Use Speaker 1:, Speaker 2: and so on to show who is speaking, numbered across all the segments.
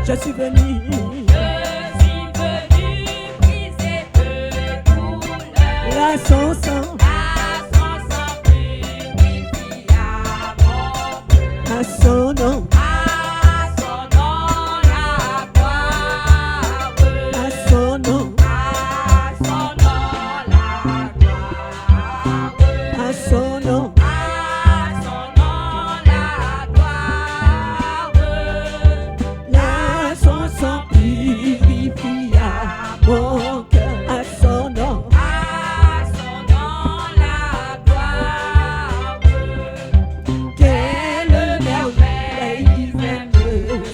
Speaker 1: Je suis venu briser de douleur. Là son sang purifie à mon cœur. À son nom la gloire. À son nom la gloire. À son nom mon cœur, à son nom la gloire. Quelle merveille, il vient me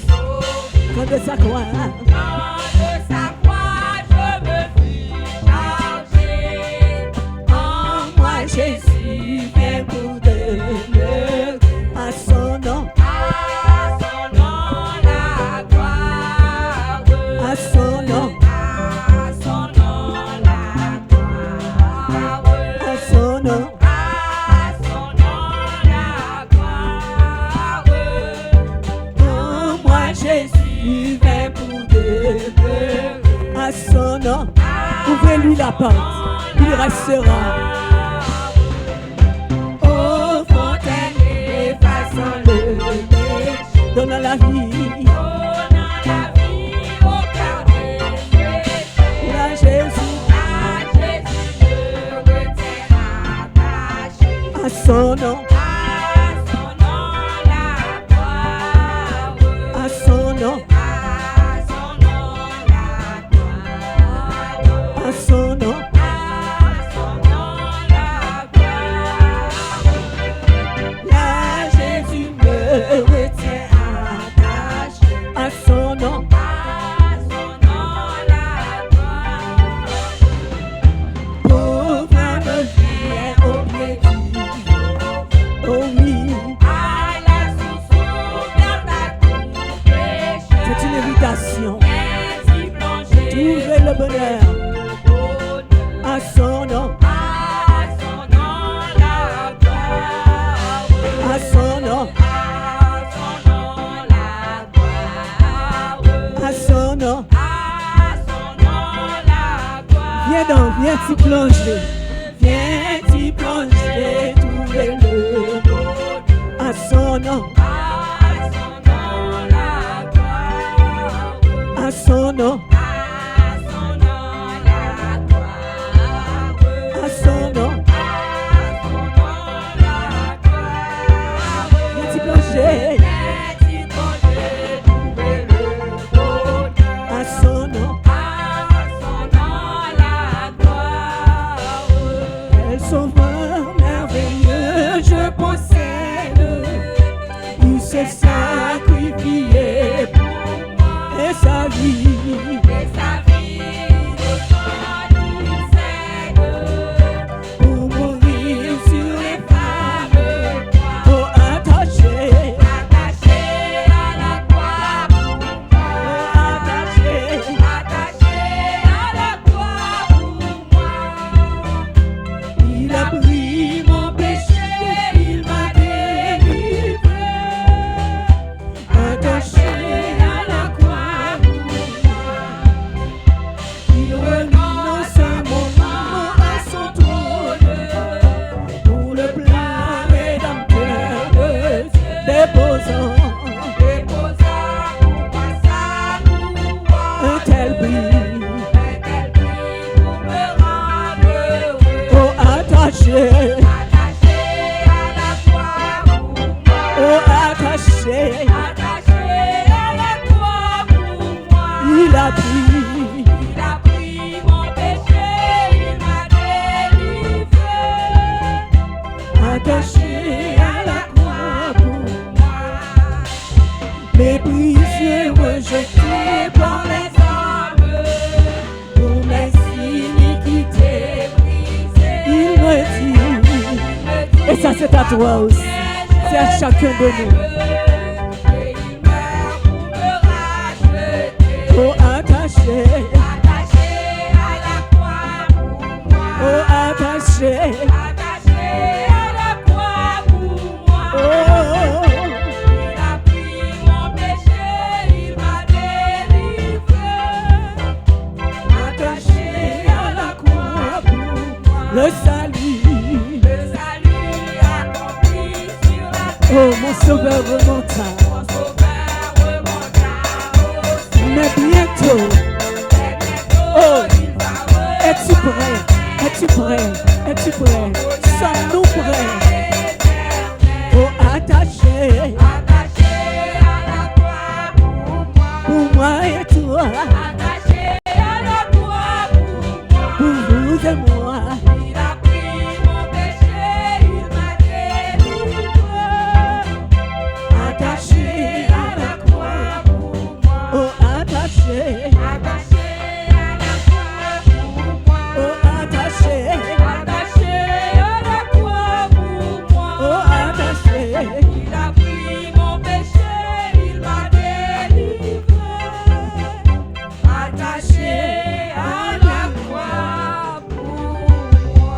Speaker 1: sauver. Quand de sa croix, je me fus chargé. En moi Jésus vient pour demeurer. À son nom la gloire. À son nom Jésus vient pour demeurer. À son nom, ouvrez-lui la porte, il restera. Ô fontaine effaçant le péché, donnant la vie au cœur des péchés. À Jésus je me tiens attaché. À son nom trouver le bonheur. À son nom la gloire. À son nom la gloire. À son nom la gloire. Viens donc, viens t'y plonger. Viens t'y plonger, trouver le bonheur. À son nom la gloire. À son nom sacrifié pour moi et sa vie de son Seigneur pour mourir sur les femmes, pour attacher à la croix pour moi, attaché à la croix pour moi. Il a pris mon péché, il m'a délivré. Attaché à la croix pour moi, il renonce un moment à son trône pour le plan rédempteur de Dieu, déposant pour moi sa gloire. Un tel prix pour me rendre heureux. Oh, attaché à la croix pour moi. Oh, attaché. Il a pris mon péché, il m'a délivré. Attaché à la croix pour moi, méprisé, rejeté par les hommes, pour mes iniquités brisées. Il me dit, et ça c'est à toi aussi, c'est à chacun de nous. Oh, attaché. Attaché à la croix pour moi. Oh, attaché. Attaché à la croix pour moi. Oh, il a pris mon péché, il m'a délivré. Attaché à la croix pour moi. Le salut accompli sur la terre. Oh, mon sauveur remonta. Mais bientôt, oh, es-tu prêt? Es-tu prêt? Es-tu prêt? Sommes-nous prêts? Oh, attaché à la croix pour moi et toi. Attaché à la croix pour vous et moi. Il a pris mon péché, il m'a délivré. Attaché à la croix pour moi. Oh, attaché à la croix pour moi. Oh, attaché à la croix pour moi. Oh, attaché. Il a pris mon péché, il m'a délivré. Attaché à la croix pour moi.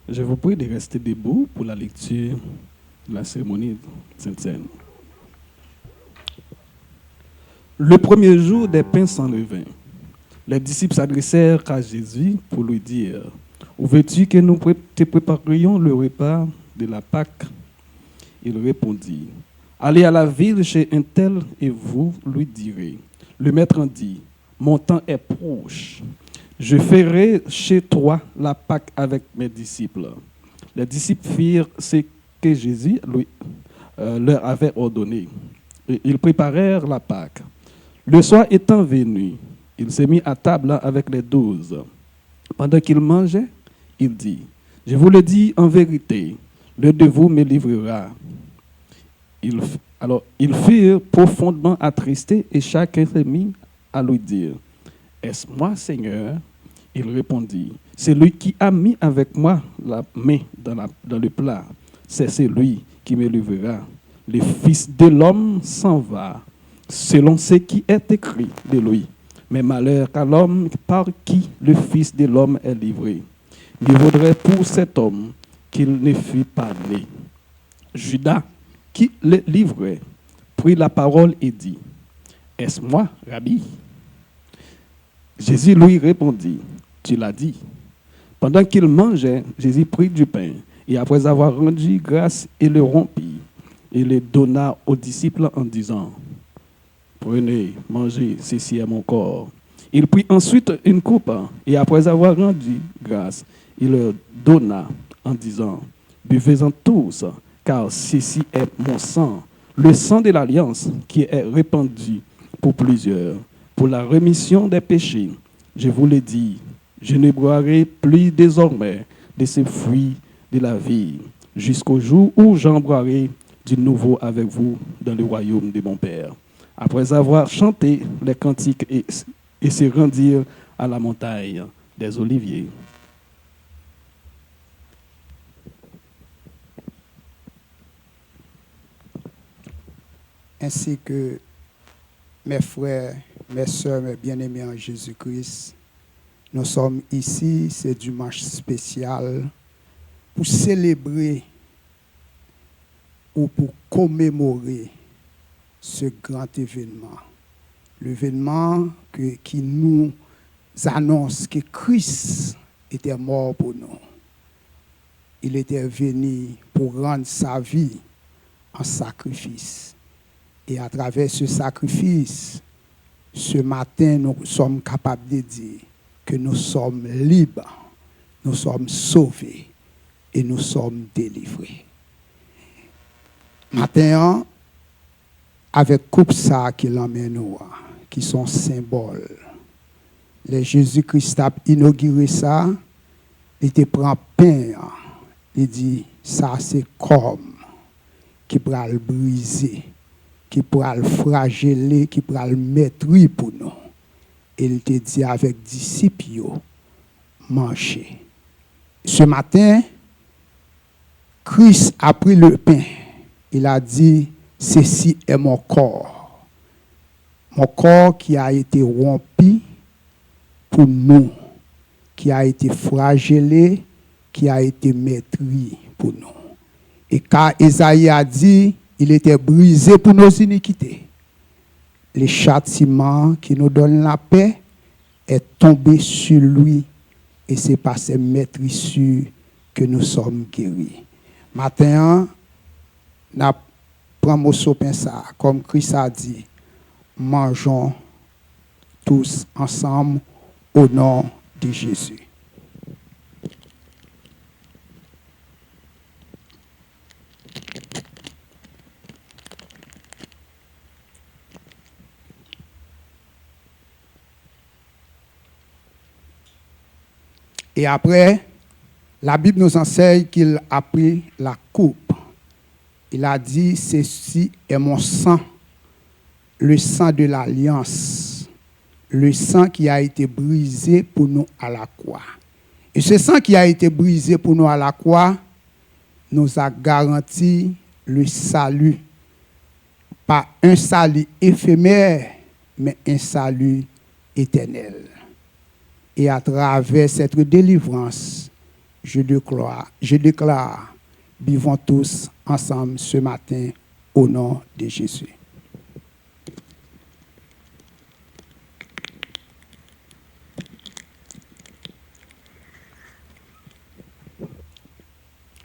Speaker 2: Je vous prie de rester debout pour la lecture de la cérémonie Sainte-Seine. Le premier jour des pains sans levain, les disciples s'adressèrent à Jésus pour lui dire « Où veux-tu que nous te préparions le repas de la Pâque ?» Il répondit « Allez à la ville chez un tel et vous lui direz. » Le maître en dit « Mon temps est proche. Je ferai chez toi la Pâque avec mes disciples. » Les disciples firent ce que Jésus leur avait ordonné. Et ils préparèrent la Pâque. Le soir étant venu, il s'est mis à table avec les 12. Pendant qu'il mangeait, il dit, « Je vous le dis en vérité, l'un de vous me livrera. » Alors, ils furent profondément attristés et chacun s'est mis à lui dire, « Est-ce moi, Seigneur ?» Il répondit, « C'est lui qui a mis avec moi la main dans le plat. C'est celui qui me livrera. Le Fils de l'homme s'en va, selon ce qui est écrit de lui. Mais malheur à l'homme par qui le Fils de l'homme est livré. Il vaudrait pour cet homme qu'il ne fût pas né. » Judas, qui le livrait, prit la parole et dit, « Est-ce moi, Rabbi ?» Jésus lui répondit, « Tu l'as dit. » Pendant qu'il mangeait, Jésus prit du pain, et après avoir rendu grâce, il le rompit, et le donna aux disciples en disant, « Prenez, mangez, ceci est mon corps. » Il prit ensuite une coupe, et après avoir rendu grâce, il leur donna en disant, « Buvez-en tous, car ceci est mon sang, le sang de l'alliance qui est répandu pour plusieurs, pour la rémission des péchés. Je vous le dis, je ne boirai plus désormais de ces fruits de la vie, jusqu'au jour où j'en boirai du nouveau avec vous dans le royaume de mon Père. » Après avoir chanté les cantiques et se rendirent à la montagne des Oliviers.
Speaker 3: Ainsi que mes frères, mes sœurs, mes bien-aimés en Jésus-Christ, nous sommes ici, c'est dimanche spécial, pour célébrer ou pour commémorer ce grand événement. L'événement qui nous annonce que Christ était mort pour nous. Il était venu pour rendre sa vie en sacrifice. Et à travers ce sacrifice, ce matin, nous sommes capables de dire que nous sommes libres, nous sommes sauvés et nous sommes délivrés. Matin, avec coupe ça qui l'emmène, qui sont symboles. Les Jésus-Christ a inauguré ça, il te prend pain, il dit, ça c'est comme qui pourra le briser, qui pourra le flageller, qui pourra le métruire pour nous. Et il te dit avec disciples, mangez. Ce matin, Christ a pris le pain. Il a dit, ceci est mon corps. Mon corps qui a été rompu pour nous, qui a été flagellé, qui a été métruit pour nous. Et car Isaïe a dit, il était brisé pour nos iniquités. Le châtiment qui nous donne la paix est tombé sur lui. Et c'est par ces maîtrisures que nous sommes guéris. Maintenant, nous prenons ce pain ça, comme Christ a dit, mangeons tous ensemble au nom de Jésus. Et après, la Bible nous enseigne qu'il a pris la coupe. Il a dit, ceci est mon sang, le sang de l'alliance, le sang qui a été brisé pour nous à la croix. Et ce sang qui a été brisé pour nous à la croix nous a garanti le salut. Pas un salut éphémère, mais un salut éternel. Et à travers cette délivrance, je déclare, vivons tous ensemble ce matin au nom de Jésus.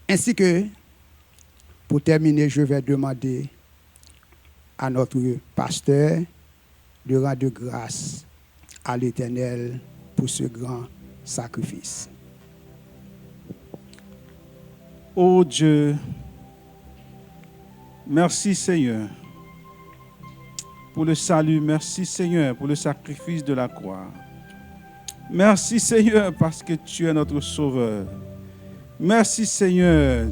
Speaker 3: Ainsi que, pour terminer, je vais demander à notre pasteur de rendre grâce à l'Éternel pour ce grand sacrifice.
Speaker 4: Ô Dieu, merci Seigneur pour le salut, merci Seigneur pour le sacrifice de la croix. Merci Seigneur parce que tu es notre sauveur. Merci Seigneur,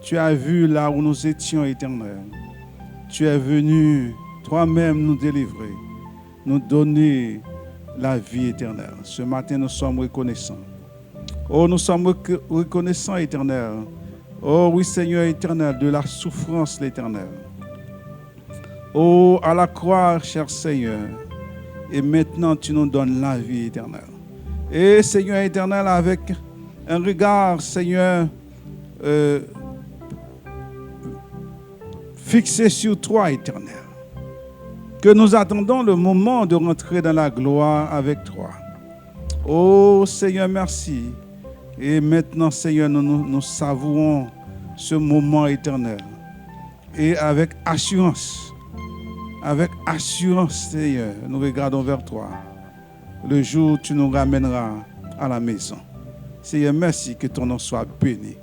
Speaker 4: tu as vu là où nous étions éternels. Tu es venu toi-même nous délivrer, nous donner la vie éternelle. Ce matin, nous sommes reconnaissants. Oh, nous sommes reconnaissants, éternel. Oh, oui, Seigneur éternel, de la souffrance, l'éternel. Oh, à la croix, cher Seigneur. Et maintenant, tu nous donnes la vie éternelle. Et, Seigneur éternel, avec un regard, Seigneur, fixé sur toi, éternel. Que nous attendons le moment de rentrer dans la gloire avec toi. Oh Seigneur, merci. Et maintenant, Seigneur, nous savourons ce moment éternel. Et avec assurance, Seigneur, nous regardons vers toi. Le jour où tu nous ramèneras à la maison. Seigneur, merci, que ton nom soit béni,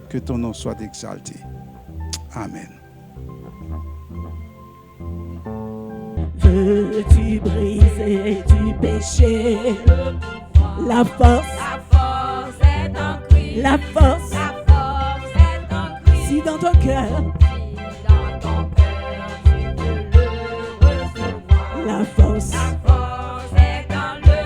Speaker 4: que ton nom soit exalté. Amen.
Speaker 1: Veux-tu briser du péché? La force
Speaker 5: est en Christ.
Speaker 1: La force
Speaker 5: est en Christ.
Speaker 1: Si dans ton cœur,
Speaker 5: Si dans ton cœur tu veux le recevoir.
Speaker 1: la force,
Speaker 5: est dans le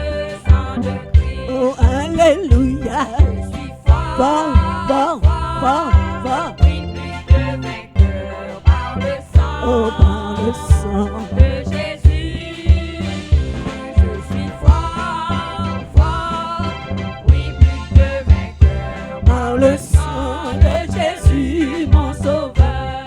Speaker 5: sang de Christ.
Speaker 1: oh alléluia,
Speaker 5: Je suis
Speaker 1: fort, fort, fort, fort,
Speaker 5: Oui, plus de vainqueur par le sang.
Speaker 1: oh par le sang.
Speaker 5: De Jésus, je suis fort, oui, plus de vainqueur.
Speaker 1: Par le sang de Jésus, mon sauveur,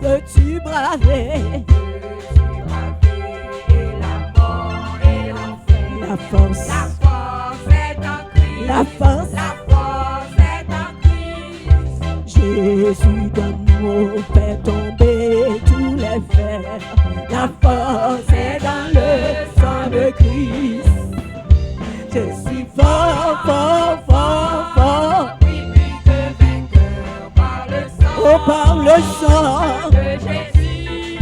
Speaker 1: veux-tu braver
Speaker 5: Veux-tu braver la mort et l'enfer?
Speaker 1: la force,
Speaker 5: La force est en Christ.
Speaker 1: la force,
Speaker 5: La force est en Christ.
Speaker 1: Jésus d'amour fait tomber tous les fers. La force est dans le sang de Christ. Je suis fort, fort, fort, fort.
Speaker 5: Oui, plus de vainqueur par le sang.
Speaker 1: Oh, par le sang.
Speaker 5: De Jésus.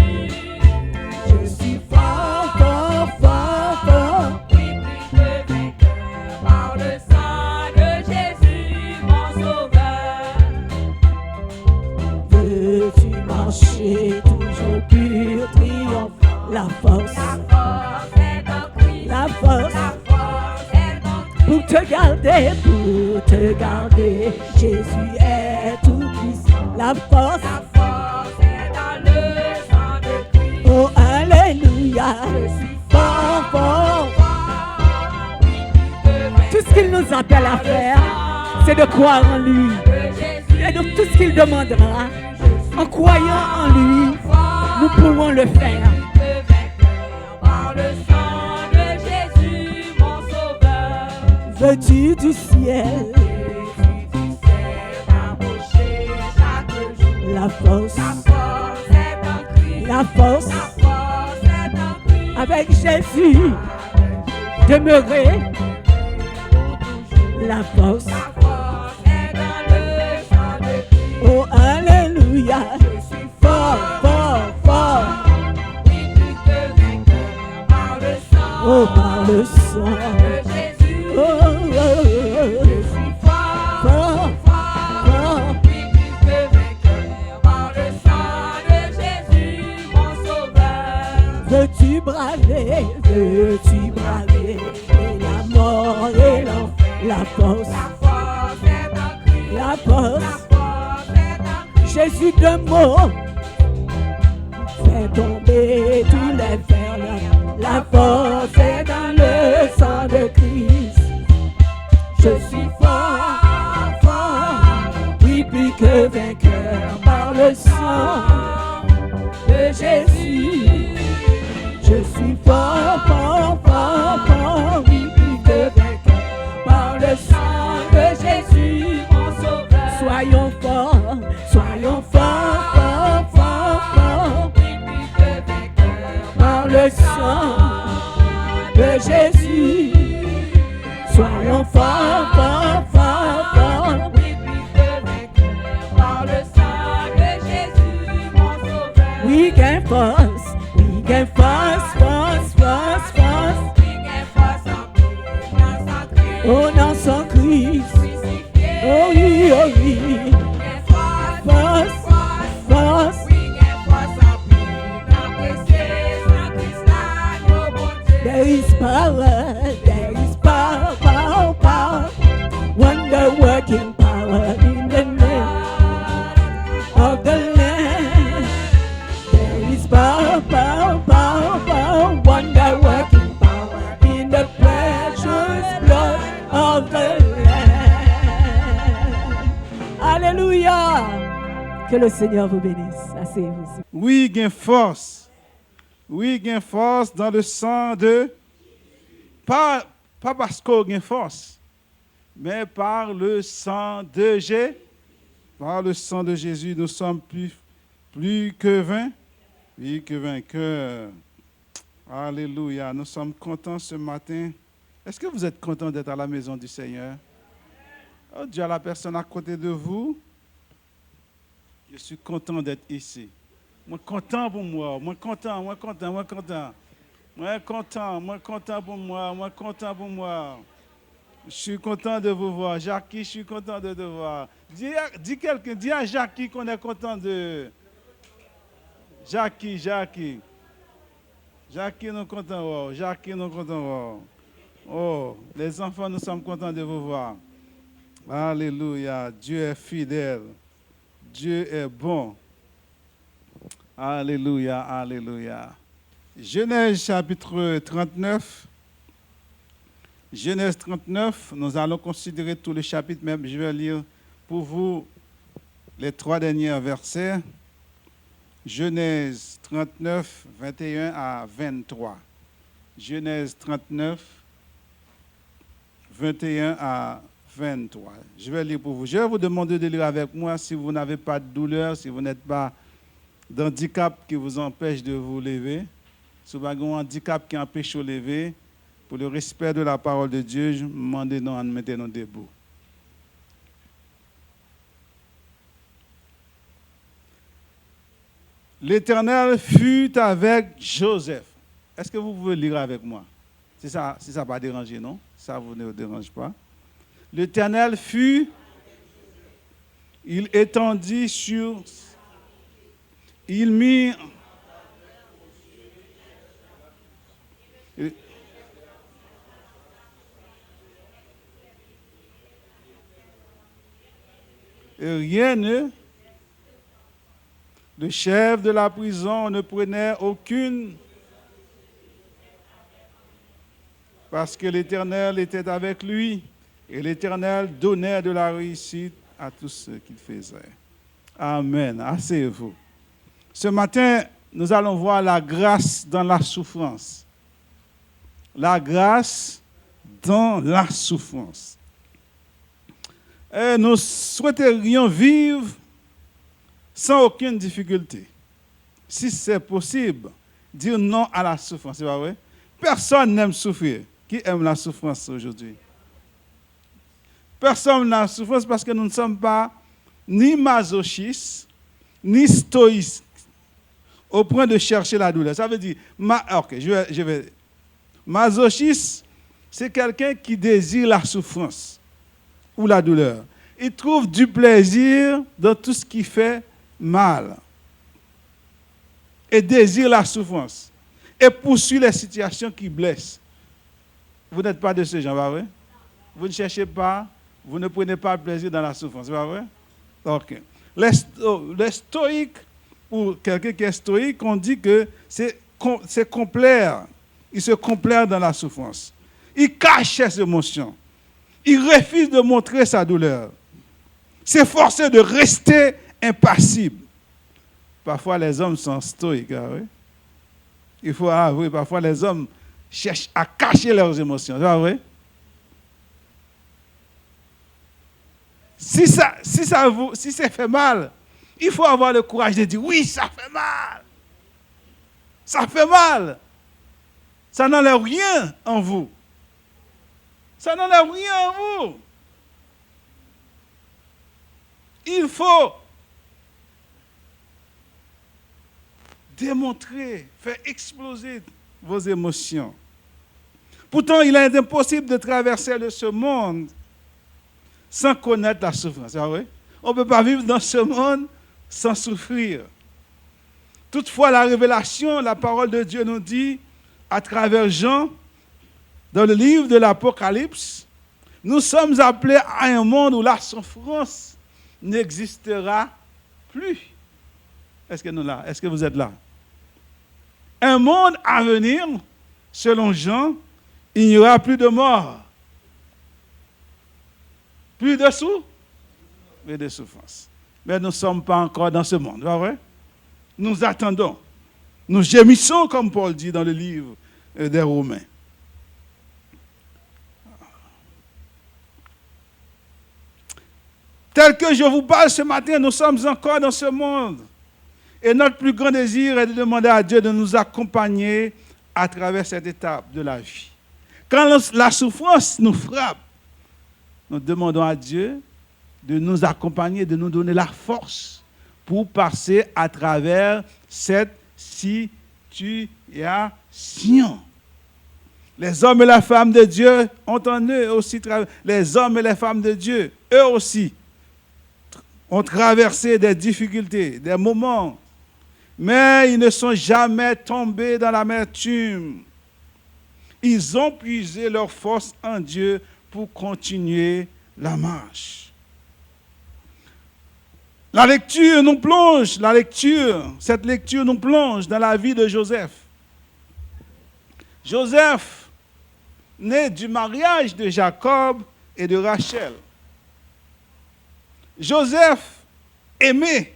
Speaker 1: Je suis fort, fort, fort, fort.
Speaker 5: Oui, plus de vainqueur par le sang de Jésus, mon sauveur.
Speaker 1: te garder, pour te garder. Jésus est tout puissant. La force
Speaker 5: est dans le sang de Christ.
Speaker 1: Oh, alléluia.
Speaker 5: Je suis
Speaker 1: Fort, fort.
Speaker 5: fort, oui, plus que vainqueur.
Speaker 1: Tout ce qu'il nous appelle à faire, c'est de croire en lui.
Speaker 5: Jésus,
Speaker 1: Et donc tout ce qu'il demandera, en croyant en lui, nous pourrons le faire.
Speaker 5: plus que vainqueur. Par le sang de Jésus, mon sauveur.
Speaker 1: Veux-tu du ciel,
Speaker 5: Jésus du ciel, approcher chaque jour.
Speaker 1: la force,
Speaker 5: La force est en Christ.
Speaker 1: la force,
Speaker 5: La force est en Christ.
Speaker 1: avec Jésus, demeurer, la force.
Speaker 5: La force est dans le sang de Christ.
Speaker 1: Oh, alléluia.
Speaker 5: Je suis
Speaker 1: Fort, fort, fort.
Speaker 5: oui, plus que vainqueur. Par le sang
Speaker 1: Oh, par le sang.
Speaker 5: de Jésus.
Speaker 1: Oh, oh, oh,
Speaker 5: Je suis fort,
Speaker 1: fort,
Speaker 5: fort,
Speaker 1: fort.
Speaker 5: oui, plus que vainqueur. Par le sang de Jésus, mon sauveur.
Speaker 1: Veux-tu braver, veux-tu braver et la mort et l'enfer, la force,
Speaker 5: La force est en Christ.
Speaker 1: la force.
Speaker 5: La force est en Christ.
Speaker 1: Jésus de mots fait tomber tous les fers. La force est dans le sang de Christ. Je suis fort, fort, oui, plus que vainqueur par le sang de Jésus. Je suis fort, fort, fort, fort, oui, plus que vainqueur par le sang de Jésus, mon sauveur. Soyons forts, soyons forts, forts, forts, forts,
Speaker 5: Oui, plus que vainqueur.
Speaker 1: par le sang de Jésus. Soyons forts, forts, forts, forts.
Speaker 5: Oui, plus que vainqueur. Par le sang de Jésus, mon sauveur.
Speaker 1: We can force, we can force, force, force, force.
Speaker 5: Oui, qu'elle fasse en paix dans sa Christ.
Speaker 1: Oh, dans son Christ.
Speaker 5: Crucifié.
Speaker 1: Oh oui, oh oui.
Speaker 5: Qu'elle fasse,
Speaker 1: Force, force.
Speaker 5: oui, qu'elle fasse en paix dans précieux sang Christ, l'agneau bon Dieu.
Speaker 1: There is power, power, power. Wonder working power in the name of the Lamb. There is power, power, power, power. Wonder working power in the precious blood of the Lamb. Alléluia. Que le Seigneur vous bénisse. Asseyez-vous.
Speaker 4: Oui, gain force. Oui, gain force dans le sang de... Pas parce qu'on gain force, mais par le sang de Jésus. Par le sang de Jésus, nous sommes plus que vainqueurs. Alléluia. Nous sommes contents ce matin. Est-ce que vous êtes contents d'être à la maison du Seigneur? Oh, Dieu, à la personne à côté de vous, je suis content d'être ici. Moi content pour moi, moi content pour moi. Je suis content de vous voir. Jackie, je suis content de te voir. Dis à Jackie qu'on est content de... Jackie, nous contents. Jackie, nous contents. Oh, les enfants, nous sommes contents de vous voir. Alléluia. Dieu est fidèle. Dieu est bon. Alléluia, alléluia. Genèse chapitre 39. Genèse 39, nous allons considérer tout le chapitre, même je vais lire pour vous les 3 derniers versets. Genèse 39, 21 à 23. Genèse 39, 21 à 23. Je vais lire pour vous. Je vais vous demander de lire avec moi si vous n'avez pas de douleur, si vous n'êtes pas d'handicap qui vous empêche de vous lever. Si vous avez un handicap qui empêche de vous lever, pour le respect de la parole de Dieu, je demande de nous mettre debout. L'Éternel fut avec Joseph. Est-ce que vous pouvez lire avec moi? Si ça ne pas déranger, non? Ça vous ne dérange pas. L'Éternel fut, il étendit sur, il mit, Et rien ne... Le chef de la prison ne prenait aucune... Parce que l'Éternel était avec lui. Et l'Éternel donnait de la réussite à tous ceux qu'il faisait. Amen. Asseyez-vous. Ce matin, nous allons voir la grâce dans la souffrance. La grâce dans la souffrance. Et nous souhaiterions vivre sans aucune difficulté. Si c'est possible, dire non à la souffrance. C'est pas vrai? Personne n'aime souffrir. Qui aime la souffrance aujourd'hui? Personne n'aime la souffrance parce que nous ne sommes pas ni masochistes, ni stoïques, au point de chercher la douleur. Ça veut dire, je vais. Masochiste, c'est quelqu'un qui désire la souffrance ou la douleur. Il trouve du plaisir dans tout ce qui fait mal et désire la souffrance et poursuit les situations qui blessent. Vous n'êtes pas de ce genre, pas vrai? Vous ne cherchez pas, vous ne prenez pas de plaisir dans la souffrance, pas vrai? Ok. Les stoïques, ou quelqu'un qui est stoïque, on dit que c'est complaire. Il se complaire dans la souffrance. Il cache ses émotions. Il refuse de montrer sa douleur. S'efforcer de rester impassible. Parfois, les hommes sont stoïques. Hein, oui? Il faut avouer, parfois, les hommes cherchent à cacher leurs émotions. C'est pas vrai? Si ça fait mal, il faut avoir le courage de dire oui, ça fait mal. Ça fait mal. Ça n'enlève rien en vous. Ça n'enlève rien en vous. Il faut démontrer, faire exploser vos émotions. Pourtant, il est impossible de traverser ce monde sans connaître la souffrance. C'est vrai? On ne peut pas vivre dans ce monde sans souffrir. Toutefois, la révélation, la parole de Dieu nous dit, à travers Jean, dans le livre de l'Apocalypse, nous sommes appelés à un monde où la souffrance n'existera plus. Est-ce que vous êtes là? Un monde à venir, selon Jean, il n'y aura plus de mort. Plus de souffrance, mais de souffrance. Mais nous ne sommes pas encore dans ce monde, pas vrai? Nous attendons. Nous gémissons, comme Paul dit dans le livre des Romains. Tel que je vous parle ce matin, nous sommes encore dans ce monde. Et notre plus grand désir est de demander à Dieu de nous accompagner à travers cette étape de la vie. Quand la souffrance nous frappe, nous demandons à Dieu de nous accompagner, de nous donner la force pour passer à travers cette situation. Les hommes et les femmes de Dieu ont en eux aussi, les hommes et les femmes de Dieu, eux aussi, ont traversé des difficultés, des moments, mais ils ne sont jamais tombés dans l'amertume. Ils ont puisé leur force en Dieu pour continuer la marche. Cette lecture nous plonge dans la vie de Joseph. Joseph, né du mariage de Jacob et de Rachel. Joseph aimé,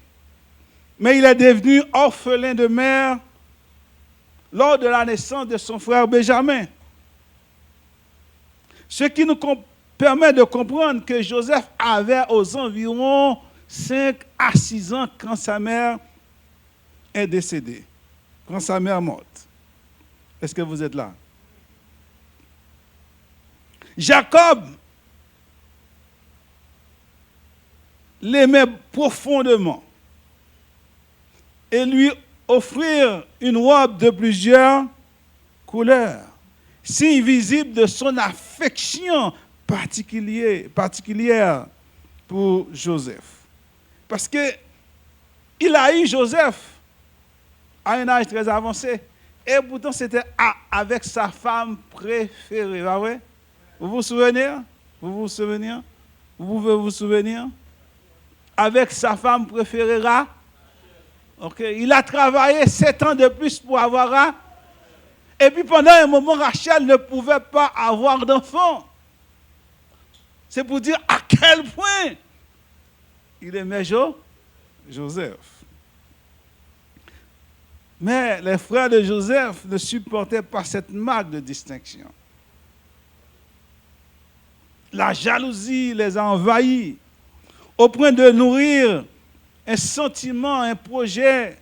Speaker 4: mais il est devenu orphelin de mère lors de la naissance de son frère Benjamin. Ce qui nous permet de comprendre que Joseph avait aux environs 5 à 6 ans quand sa mère est décédée, quand sa mère est morte. Est-ce que vous êtes là? Jacob l'aimait profondément et lui offrir une robe de plusieurs couleurs, signe visible de son affection particulière pour Joseph. Parce qu'il a eu Joseph à un âge très avancé. Et pourtant, c'était avec sa femme préférée. Pas vrai? Vous vous souvenez? Vous pouvez vous souvenir? avec sa femme préférée, Ra. Ok, il a travaillé 7 ans de plus pour avoir Ra. Et puis pendant un moment, Rachel ne pouvait pas avoir d'enfant. C'est pour dire à quel point il aimait Joseph. Mais les frères de Joseph ne supportaient pas cette marque de distinction. La jalousie les a envahis au point de nourrir un sentiment, un projet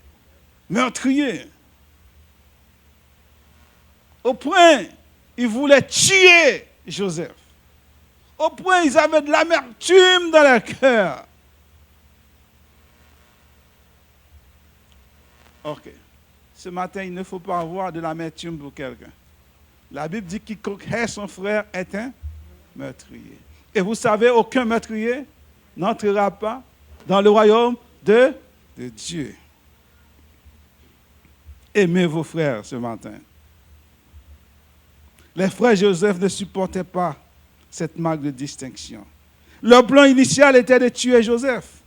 Speaker 4: meurtrier. Au point, ils voulaient tuer Joseph. Au point, ils avaient de l'amertume dans leur cœur. Ok. Ce matin, il ne faut pas avoir de l'amertume pour quelqu'un. La Bible dit que quiconque hait son frère est un meurtrier. Et vous savez, aucun meurtrier n'entrera pas dans le royaume de Dieu. Aimez vos frères ce matin. Les frères Joseph ne supportaient pas cette marque de distinction. Leur plan initial était de tuer Joseph.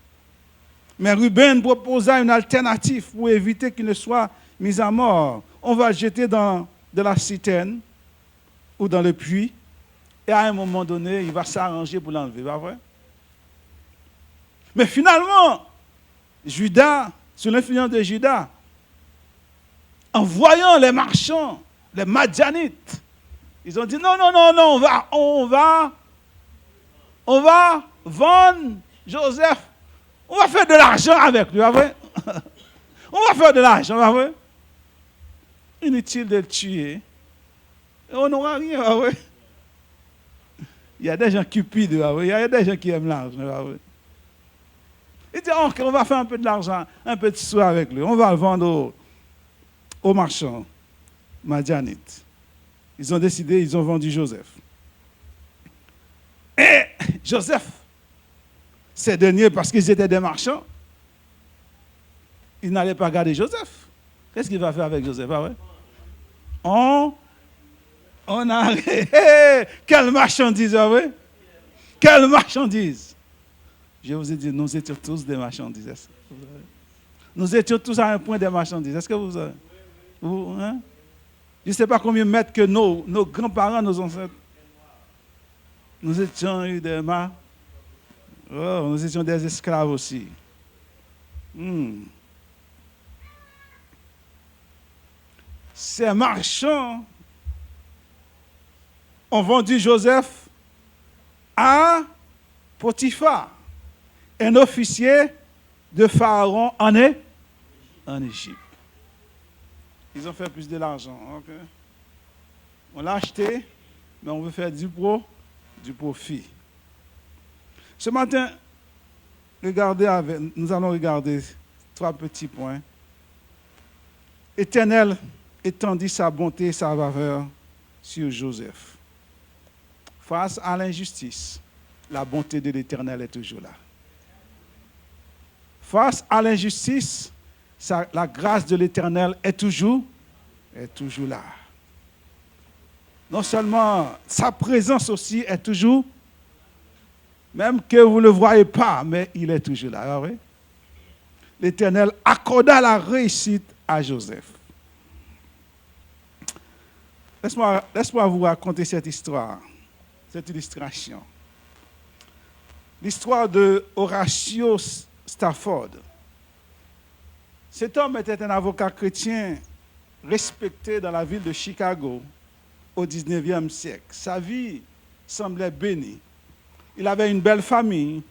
Speaker 4: Mais Ruben proposa une alternative pour éviter qu'il ne soit mis à mort. On va le jeter dans de la citerne ou dans le puits, et à un moment donné, il va s'arranger pour l'enlever, pas vrai? Mais finalement, Judas, sous l'influence de Judas, en voyant les marchands, les Madianites, ils ont dit non, on va vendre Joseph. On va faire de l'argent avec lui, pas vrai? On va faire de l'argent, pas vrai? Inutile de le tuer. Et on n'aura rien, pas vrai? Il y a des gens cupides, pas vrai? Il y a des gens qui aiment l'argent, pas vrai? Ils disent, ok, on va faire un peu de l'argent, un peu de sous avec lui. On va le vendre aux marchands madianites. Ils ont décidé, ils ont vendu Joseph. Et Joseph, ces derniers, parce qu'ils étaient des marchands, ils n'allaient pas garder Joseph. Qu'est-ce qu'il va faire avec Joseph? Ah ouais? On a... Quelle marchandise, ah ouais? Quelle marchandise! Je vous ai dit, nous étions tous des marchandises. Nous étions tous à un point des marchandises. Est-ce que vous savez? Hein? Je ne sais pas combien de mètres que nos grands-parents, nos ancêtres. Nous étions des nous étions des esclaves aussi. Ces marchands ont vendu Joseph à Potiphar, un officier de Pharaon en Égypte. Ils ont fait plus de l'argent. Okay? On l'a acheté, mais on veut faire du profit. Ce matin, nous allons regarder 3 petits points. L'Éternel étendit sa bonté et sa faveur sur Joseph. Face à l'injustice, la bonté de l'Éternel est toujours là. Face à l'injustice, la grâce de l'Éternel est toujours là. Non seulement sa présence aussi est toujours, même que vous ne le voyez pas, mais il est toujours là. Ah oui? L'Éternel accorda la réussite à Joseph. Laisse-moi vous raconter cette histoire, cette illustration. L'histoire de Horatio Stafford. Cet homme était un avocat chrétien respecté dans la ville de Chicago au 19e siècle. Sa vie semblait bénie. Il avait une belle famille,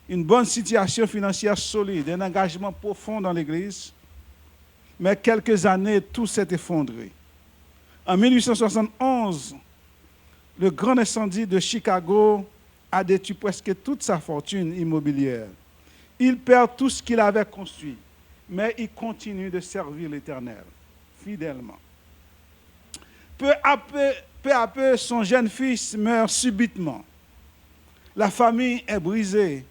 Speaker 4: une bonne situation financière solide, un engagement profond dans l'Église. Mais quelques années, tout s'est effondré. En 1871, le grand incendie de Chicago a détruit presque toute sa fortune immobilière. Il perd tout ce qu'il avait construit, mais il continue de servir l'Éternel fidèlement. Peu à peu, son jeune fils meurt subitement. La famille est brisée,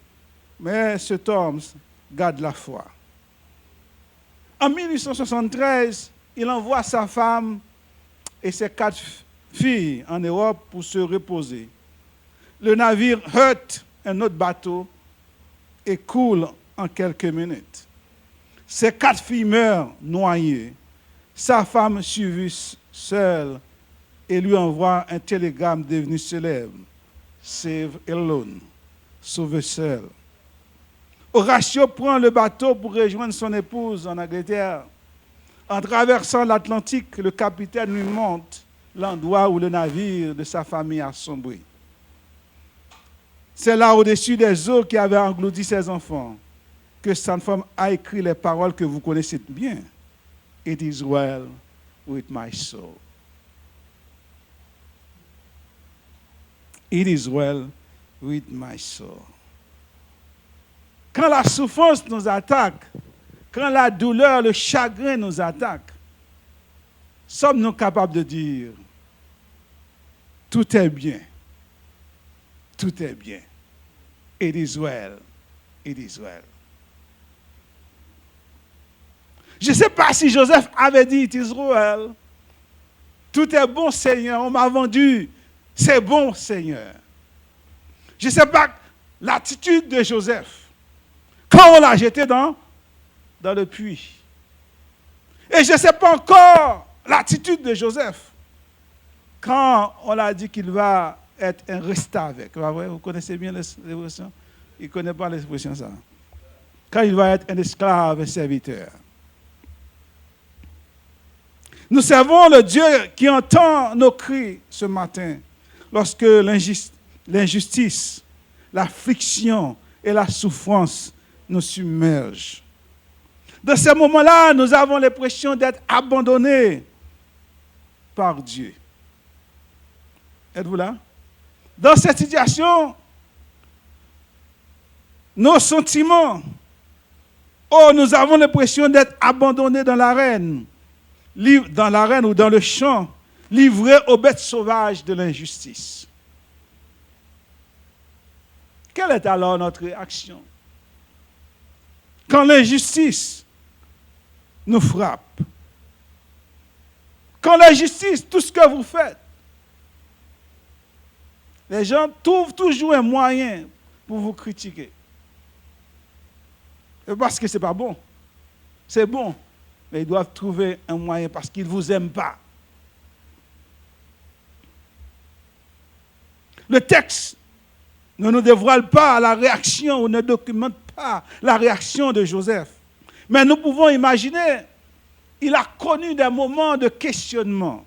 Speaker 4: mais cet homme garde la foi. En 1873, il envoie sa femme et ses 4 filles en Europe pour se reposer. Le navire heurte un autre bateau et coule en quelques minutes. Ses 4 filles meurent noyées. Sa femme survit seule et lui envoie un télégramme devenu célèbre. Save alone. Sauve seul. Horatio prend le bateau pour rejoindre son épouse en Angleterre. En traversant l'Atlantique, le capitaine lui montre l'endroit où le navire de sa famille a sombré. C'est là, au-dessus des eaux qui avaient englouti ses enfants, que cette femme a écrit les paroles que vous connaissez bien. It is well with my soul. It is well with my soul. Quand la souffrance nous attaque, quand la douleur, le chagrin nous attaque, sommes-nous capables de dire tout est bien, tout est bien. It is well, it is well. Je ne sais pas si Joseph avait dit it is well. Tout est bon, Seigneur, on m'a vendu. C'est bon, Seigneur. Je ne sais pas l'attitude de Joseph quand on l'a jeté dans le puits. Et je ne sais pas encore l'attitude de Joseph quand on l'a dit qu'il va être un restant avec. Vous connaissez bien l'expression? Il ne connaît pas l'expression ça. Quand il va être un esclave, un serviteur. Nous servons le Dieu qui entend nos cris ce matin lorsque l'injustice, l'affliction et la souffrance nous submergent. Dans ces moments-là, nous avons l'impression d'être abandonnés par Dieu. Êtes-vous là? Dans cette situation, nos sentiments, nous avons l'impression d'être abandonnés dans l'arène ou dans le champ, livrés aux bêtes sauvages de l'injustice. Quelle est alors notre réaction? Quand l'injustice nous frappe, quand l'injustice, tout ce que vous faites, les gens trouvent toujours un moyen pour vous critiquer. Parce que ce n'est pas bon. C'est bon. Mais ils doivent trouver un moyen parce qu'ils ne vous aiment pas. Le texte ne nous dévoile pas la réaction ou ne documente pas la réaction de Joseph. Mais nous pouvons imaginer, il a connu des moments de questionnement,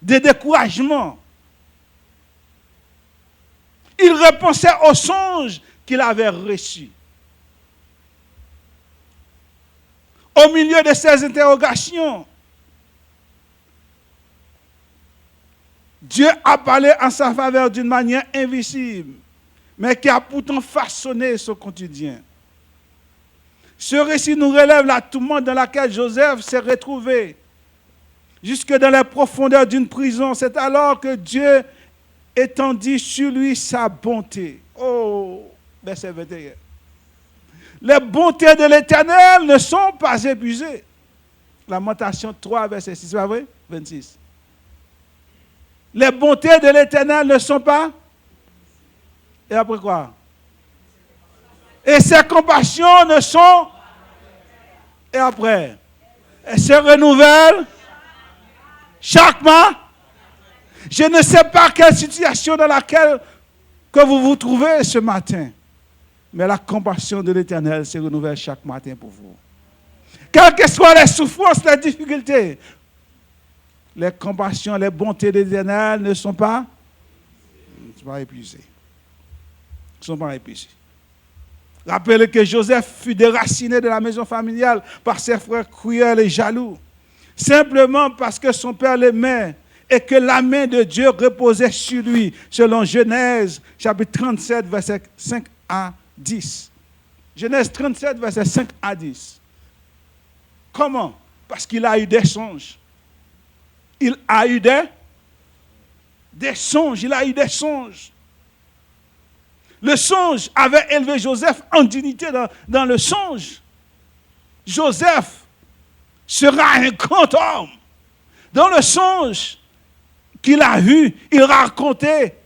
Speaker 4: de découragement. Il repensait aux songes qu'il avait reçus. Au milieu de ces interrogations, Dieu a parlé en sa faveur d'une manière invisible, mais qui a pourtant façonné son quotidien. Ce récit nous relève la tourmente dans laquelle Joseph s'est retrouvé, jusque dans les profondeurs d'une prison. C'est alors que Dieu étendit sur lui sa bonté. Oh, verset 21. Les bontés de l'Éternel ne sont pas épuisées. Lamentation 3, verset 6, c'est pas vrai? 26. Les bontés de l'Éternel ne sont pas. Et après quoi? Et ses compassions ne sont. Et après? Elles se renouvellent chaque mois. Je ne sais pas quelle situation dans laquelle que vous vous trouvez ce matin. Mais la compassion de l'Éternel se renouvelle chaque matin pour vous. Quelles que soient les souffrances, les difficultés, les compassions, les bontés de l'Éternel ne sont pas épuisées. Ne sont pas épuisées. Rappelez que Joseph fut déraciné de la maison familiale par ses frères cruels et jaloux, simplement parce que son père l'aimait et que la main de Dieu reposait sur lui, selon Genèse, chapitre 37, verset 5 à 10. Genèse 37, verset 5 à 10. Comment? Parce qu'il a eu des songes. Il a eu des songes. Il a eu des songes. Le songe avait élevé Joseph en dignité dans le songe. Joseph sera un grand homme. Dans le songe qu'il a vu, il racontait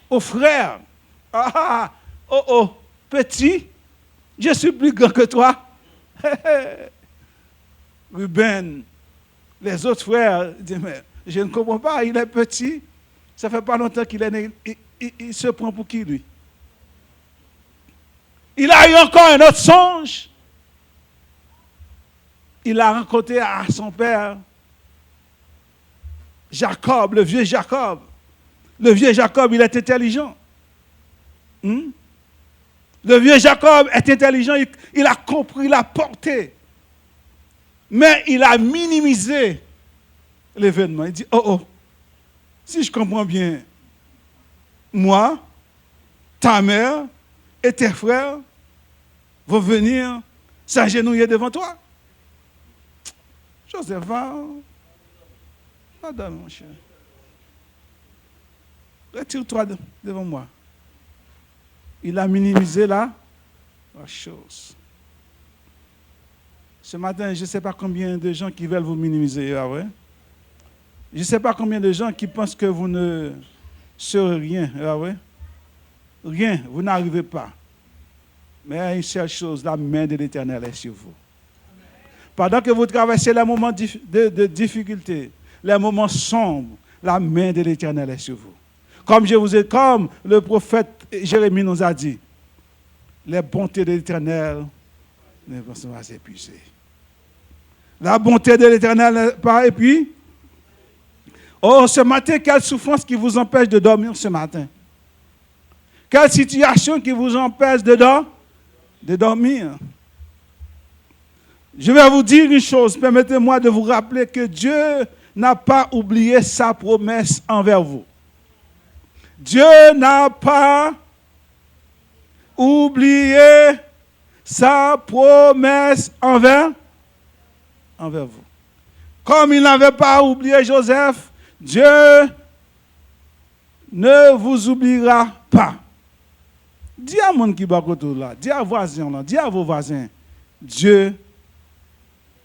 Speaker 4: aux frères. petit, je suis plus grand que toi. Ruben, les autres frères disent, mais je ne comprends pas, il est petit, ça fait pas longtemps qu'il est né, il se prend pour qui lui? Il a eu encore un autre songe. Il a raconté à son père, Jacob, le vieux Jacob. Le vieux Jacob, il est intelligent. Le vieux Jacob est intelligent, il a compris la portée. Mais il a minimisé l'événement. Il dit, oh, si je comprends bien, moi, ta mère et tes frères vont venir s'agenouiller devant toi. Joseph, va donne, mon cher. Retire-toi devant moi. Il a minimisé la chose. Ce matin, je ne sais pas combien de gens qui veulent vous minimiser. Ah ouais? Je ne sais pas combien de gens qui pensent que vous ne serez rien. Ah ouais? Rien, vous n'arrivez pas. Mais il y a une seule chose, la main de l'Éternel est sur vous. Pendant que vous traversez les moments de difficulté, les moments sombres, la main de l'Éternel est sur vous. Comme le prophète Jérémie nous a dit, les bontés de l'Éternel ne vont pas s'épuiser. La bonté de l'Éternel n'est pas épuisée. Oh, ce matin, quelle souffrance qui vous empêche de dormir ce matin? Quelle situation qui vous empêche de dormir? Je vais vous dire une chose, permettez-moi de vous rappeler que Dieu n'a pas oublié sa promesse envers vous. Dieu n'a pas oublié sa promesse envers vous. Comme il n'avait pas oublié Joseph, Dieu ne vous oubliera pas. Dis à mon qui est autour là, dis à voisin là, dis à vos voisins, Dieu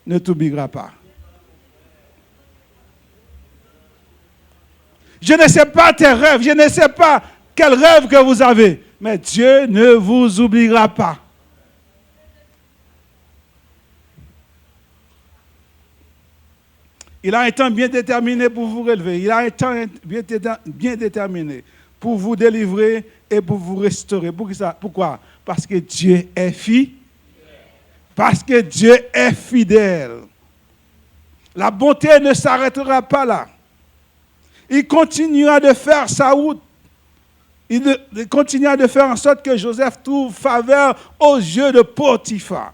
Speaker 4: ne t'oubliera pas. Je ne sais pas tes rêves, je ne sais pas quel rêve que vous avez, mais Dieu ne vous oubliera pas. Il a un temps bien déterminé pour vous relever. Il a un temps bien déterminé pour vous délivrer et pour vous restaurer. Pourquoi? Parce que Dieu est fidèle. Parce que Dieu est fidèle. La bonté ne s'arrêtera pas là. Il continuera de faire sa route. Il continuera de faire en sorte que Joseph trouve faveur aux yeux de Potiphar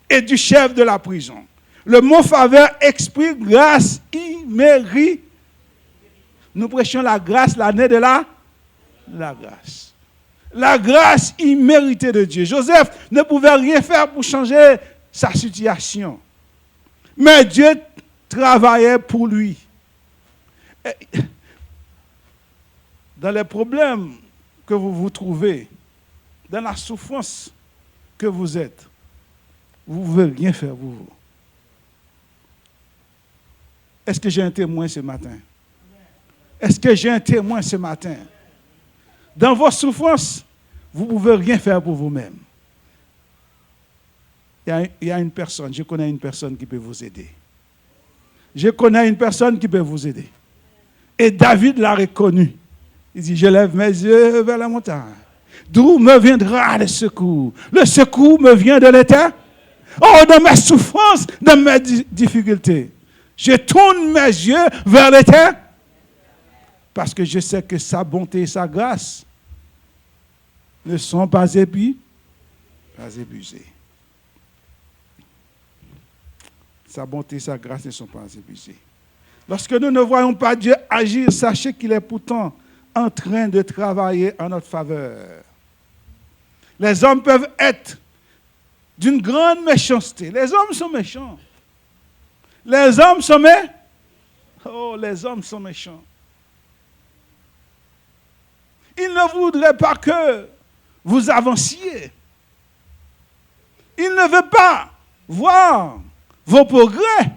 Speaker 4: et du chef de la prison. Le mot faveur exprime grâce imméritée. Nous prêchons la grâce, l'année de la grâce. La grâce imméritée de Dieu. Joseph ne pouvait rien faire pour changer sa situation. Mais Dieu travaillait pour lui. Dans les problèmes que vous vous trouvez, dans la souffrance que vous êtes, vous ne pouvez rien faire pour vous. Est-ce que j'ai un témoin ce matin? Est-ce que j'ai un témoin ce matin? Dans vos souffrances, vous ne pouvez rien faire pour vous-même. Il y a une personne, je connais une personne qui peut vous aider. Je connais une personne qui peut vous aider. Et David l'a reconnu. Il dit, je lève mes yeux vers la montagne. D'où me viendra le secours? Le secours me vient de l'Éternel. Oh, dans mes souffrances, dans mes difficultés, je tourne mes yeux vers l'Éternel. Parce que je sais que sa bonté et sa grâce ne sont pas épuisées. Sa bonté et sa grâce ne sont pas épuisées. Lorsque nous ne voyons pas Dieu agir, sachez qu'il est pourtant en train de travailler en notre faveur. Les hommes peuvent être d'une grande méchanceté. Les hommes sont méchants. Les hommes sont méchants. Oh, les hommes sont méchants. Ils ne voudraient pas que vous avanciez. Ils ne veulent pas voir vos progrès.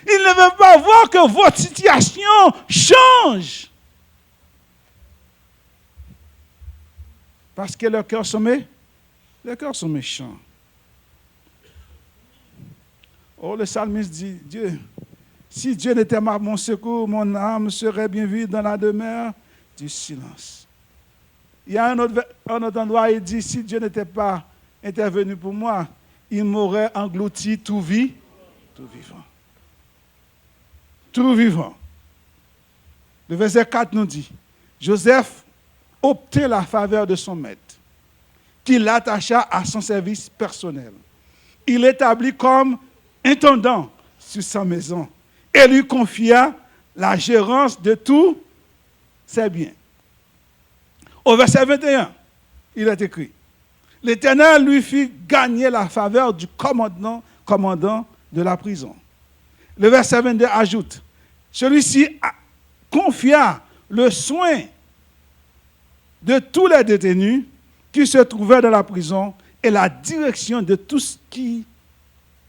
Speaker 4: Ils ne veulent pas voir que votre situation change. Parce que leurs cœurs sont méchants. Oh, le psalmiste dit, si Dieu n'était pas mon secours, mon âme serait bien vide dans la demeure du silence. Il y a un autre endroit, il dit, si Dieu n'était pas intervenu pour moi, il m'aurait englouti tout vivant. Tout vivant. Le verset 4 nous dit, Joseph obtint la faveur de son maître, qui l'attacha à son service personnel. Il l'établit comme intendant sur sa maison et lui confia la gérance de tous ses biens. Au verset 21, il est écrit, l'Éternel lui fit gagner la faveur du commandant de la prison. Le verset 22 ajoute, celui-ci confia le soin de tous les détenus qui se trouvaient dans la prison et la direction de tout ce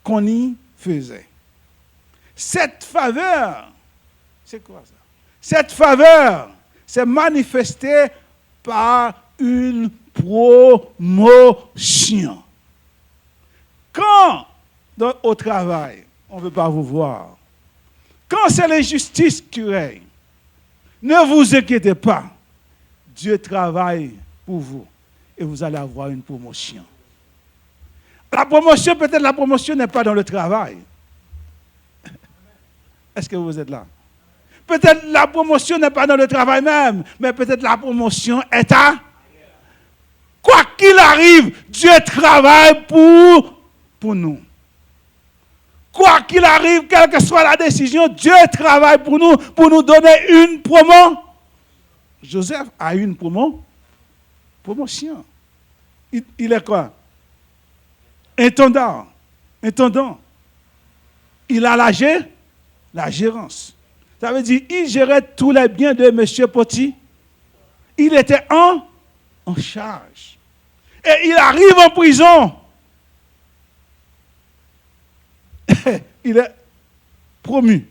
Speaker 4: qu'on y faisait. Cette faveur, c'est quoi ça? Cette faveur s'est manifestée par une promotion. Quand au travail, on ne veut pas vous voir, quand c'est l'injustice qui règne, ne vous inquiétez pas. Dieu travaille pour vous et vous allez avoir une promotion. La promotion, peut-être la promotion n'est pas dans le travail. Est-ce que vous êtes là? Peut-être la promotion n'est pas dans le travail même, mais peut-être la promotion est à... Quoi qu'il arrive, Dieu travaille pour nous. Quoi qu'il arrive, quelle que soit la décision, Dieu travaille pour nous donner une promotion. Joseph a eu une promotion. Il est quoi? Intendant. Il a la gérance. Ça veut dire il gérait tous les biens de M. Poti. Il était en charge. Et il arrive en prison. Il est promu.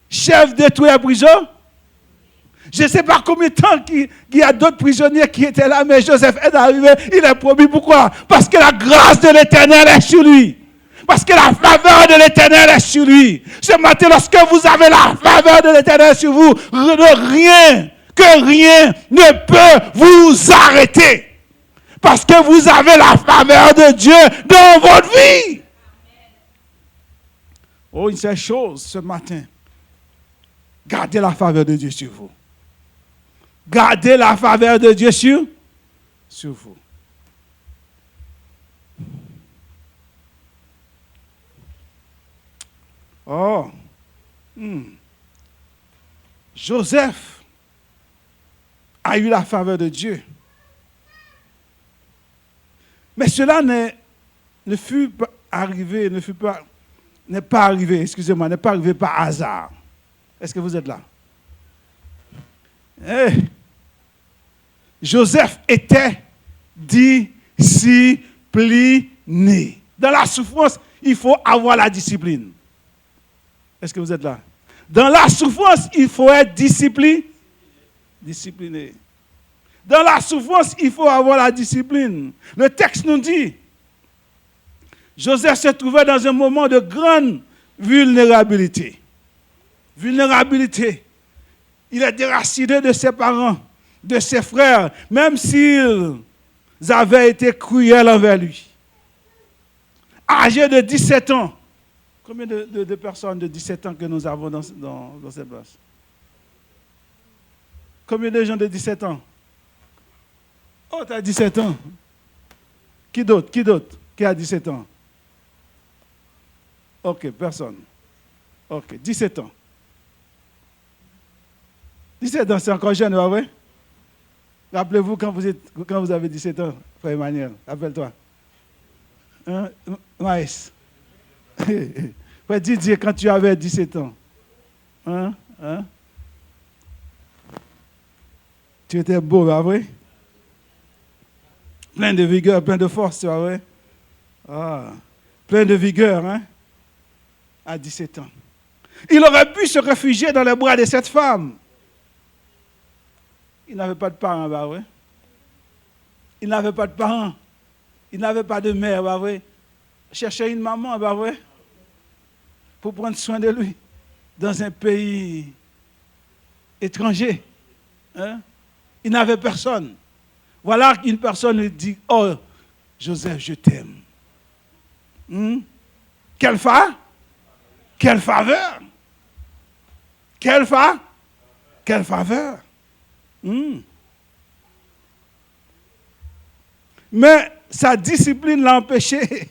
Speaker 4: Chef de tous les prisons. Je ne sais pas combien de temps qu'il y a d'autres prisonniers qui étaient là, mais Joseph est arrivé, il est promu. Pourquoi? Parce que la grâce de l'Éternel est sur lui. Parce que la faveur de l'Éternel est sur lui. Ce matin, lorsque vous avez la faveur de l'Éternel sur vous, rien ne peut vous arrêter. Parce que vous avez la faveur de Dieu dans votre vie. Oh, une seule chose ce matin. Gardez la faveur de Dieu sur vous. Gardez la faveur de Dieu sur vous. Oh. Joseph a eu la faveur de Dieu. Mais cela n'est pas arrivé par hasard. Est-ce que vous êtes là? Joseph était discipliné. Dans la souffrance, il faut avoir la discipline. Est-ce que vous êtes là? Dans la souffrance, il faut être discipliné. Dans la souffrance, il faut avoir la discipline. Le texte nous dit, Joseph se trouvait dans un moment de grande vulnérabilité. Il est déraciné de ses parents, de ses frères, même s'ils avaient été cruels envers lui. Âgé de 17 ans. Combien de personnes de 17 ans que nous avons dans cette place? Combien de gens de 17 ans? Oh, tu as 17 ans. Qui d'autre qui a 17 ans? Ok, personne. Ok, 17 ans. 17 ans, c'est encore jeune, pas vrai? Rappelez-vous quand vous avez 17 ans, frère Emmanuel, rappelle-toi. Hein? Maïs. Frère Didier, quand tu avais 17 ans, hein? Tu étais beau, pas vrai? Plein de vigueur, plein de force, tu vois, ouais? Plein de vigueur, hein? À 17 ans. Il aurait pu se réfugier dans les bras de cette femme. Il n'avait pas de parents, bah ouais. Il n'avait pas de parents. Il n'avait pas de mère, bah ouais. Cherchait une maman, bah ouais. Pour prendre soin de lui. Dans un pays étranger. Hein? Il n'avait personne. Voilà qu'une personne lui dit, oh, Joseph, je t'aime. Quelle faveur? Quelle faveur? Quelle faveur? Mais sa discipline l'a empêché.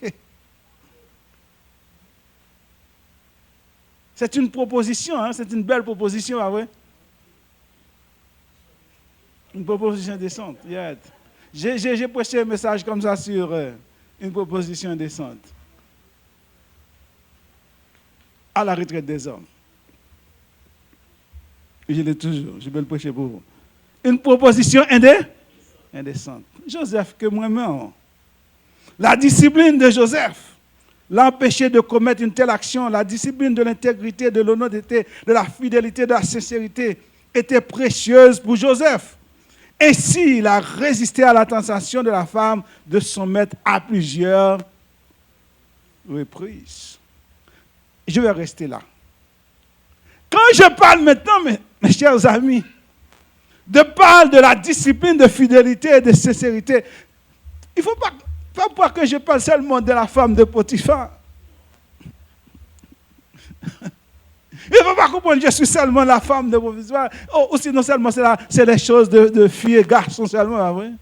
Speaker 4: C'est une proposition, hein? C'est une belle proposition, ah ouais? Une proposition décente. Yeah. J'ai prêché un message comme ça sur une proposition décente. À la retraite des hommes. Je l'ai toujours, je vais le prêcher pour vous. Une proposition indécente. Joseph, que moi-même. La discipline de Joseph l'a empêché de commettre une telle action. La discipline de l'intégrité, de l'honnêteté, de la fidélité, de la sincérité était précieuse pour Joseph. Ainsi, il a résisté à la tentation de la femme de son maître à plusieurs reprises. Je vais rester là. Quand je parle maintenant, mes chers amis, parle de la discipline de fidélité et de sincérité, il ne faut pas que je parle seulement de la femme de Potiphar. Il ne faut pas comprendre que je suis seulement la femme de Potiphar. Ou sinon seulement c'est les choses de filles et garçons seulement. Oui.